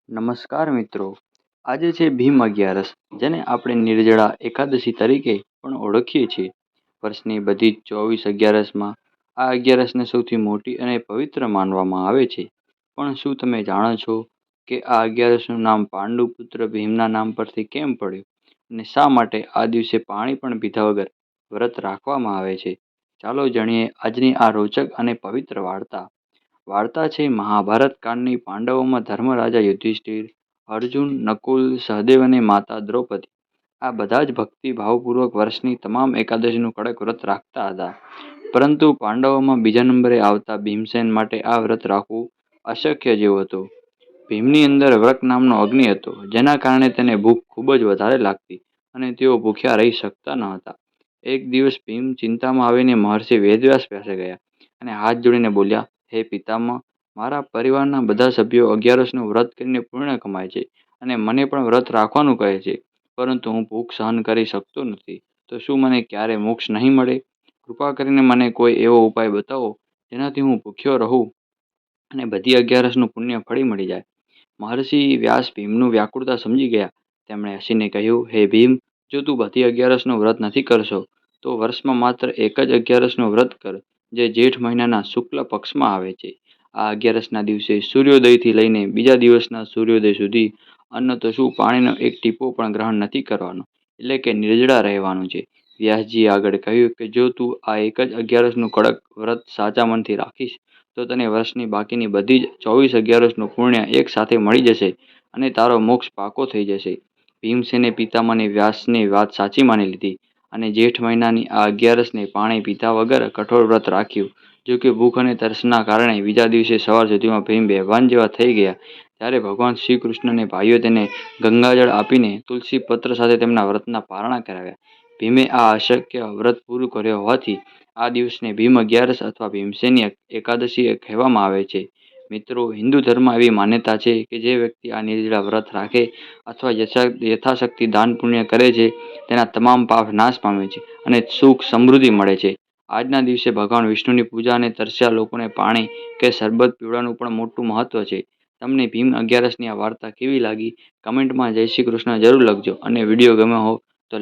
નમસ્કાર મિત્રો, આજે છે ભીમ અગિયારસ, જેને આપણે નિર્જળા એકાદશી તરીકે પણ ઓળખીએ છીએ. વર્ષની બધી જ 24 અગિયારસમાં આ અગિયારસને સૌથી મોટી અને પવિત્ર માનવામાં આવે છે. પણ શું તમે જાણો છો કે આ અગિયારસનું નામ પાંડુ પુત્ર ભીમના નામ પરથી કેમ પડ્યું? અને શા માટે આ દિવસે પાણી પણ પીધા વગર વ્રત રાખવામાં આવે છે? ચાલો જાણીએ આજની આ રોચક અને પવિત્ર વાર્તા. વાર્તા છે મહાભારત કાળની. પાંડવોમાં ધર્મરાજા યુધિષ્ઠિર, અર્જુન, નકુલ, સહદેવ અને માતા દ્રૌપદી આ બધા જ ભક્તિ ભાવપૂર્વક વર્ષની તમામ એકાદશીનું કડક વ્રત રાખતા હતા. પરંતુ પાંડવોમાં બીજા નંબરે આવતા ભીમસેન માટે આ વ્રત રાખવું અશક્ય જેવું હતું. ભીમની અંદર વ્રત નામનો અગ્નિ હતો, જેના કારણે તેને ભૂખ ખૂબ જ વધારે લાગતી અને તેઓ ભૂખ્યા રહી શકતા ન હતા. એક દિવસ ભીમ ચિંતામાં આવીને મહર્ષિ વેદવ્યાસ પાસે ગયા અને હાથ જોડીને બોલ્યા, હે પિતામહ, મારા પરિવારના બધા સભ્યો અગિયારસનું વ્રત કરીને પુણ્ય કમાય છે અને મને પણ વ્રત રાખવાનું કહે છે, પરંતુ હું ભૂખ સહન કરી શકતો નથી. તો શું મને ક્યારે મોક્ષ નહીં મળે? કૃપા કરીને મને કોઈ એવો ઉપાય બતાવો જેનાથી હું ભૂખ્યો રહું અને બધી અગિયારસનું પુણ્ય ફળી મળી જાય. મહર્ષિ વ્યાસ ભીમનું વ્યાકુળતા સમજી ગયા. તેમણે હસીને કહ્યું, હે ભીમ, જો તું બધી અગિયારસનું વ્રત નથી કરશો તો વર્ષમાં માત્ર એક જ અગિયારસનું વ્રત કર, જે જેઠ મહિનાના શુક્લ પક્ષમાં આવે છે. આ અગિયારસના દિવસે સૂર્યોદયથી લઈને બીજા દિવસના સૂર્યોદય સુધી અન્ન તો શું, પાણીનો એક ટીપો પણ ગ્રહણ નથી કરવાનો, એટલે કે નિર્જળા રહેવાનું છે. વ્યાસજીએ આગળ કહ્યું કે જો તું આ એક જ અગિયારસનું કડક વ્રત સાચા મનથી રાખીશ તો તને વર્ષની બાકીની બધી જ 24 અગિયારસનું પુણ્ય એક સાથે મળી જશે અને તારો મોક્ષ પાકો થઈ જશે. ભીમસેને પિતામહની વ્યાસની વાત સાચી માની લીધી અને જેઠ મહિનાની આ અગિયારસને પાણી પીધા વગર કઠોર વ્રત રાખ્યું. જો કે ભૂખ અને તરસના કારણે બીજા દિવસે સવાર સુધીમાં ભીમ બેભાન જેવા થઈ ગયા. ત્યારે ભગવાન શ્રી કૃષ્ણ અને ભાઈઓ તેને ગંગાજળ આપીને તુલસી પત્ર સાથે તેમના વ્રતના પારણા કરાવ્યા. ભીમે આ અશક્ય વ્રત પૂરું કર્યો હોવાથી આ દિવસને ભીમ અગિયારસ અથવા ભીમસેની એકાદશી કહેવામાં આવે છે. મિત્રો, હિન્દુ ધર્મમાં એવી માન્યતા છે કે જે વ્યક્તિ આ નિર્જળા વ્રત રાખે અથવા યથાશક્તિ દાન પુણ્ય કરે છે, તેના તમામ પાપ નાશ પામે છે અને સુખ સમૃદ્ધિ મળે છે. આજના દિવસે ભગવાન વિષ્ણુની પૂજા અને તરસ્યા લોકોને પાણી કે શરબત પીવડાવવાનું પણ મોટું મહત્વ છે. તમને ભીમ અગિયારસની આ વાર્તા કેવી લાગી? કમેન્ટમાં જય શ્રી કૃષ્ણ જરૂર લખજો અને વિડીયો ગમ્યો હો તો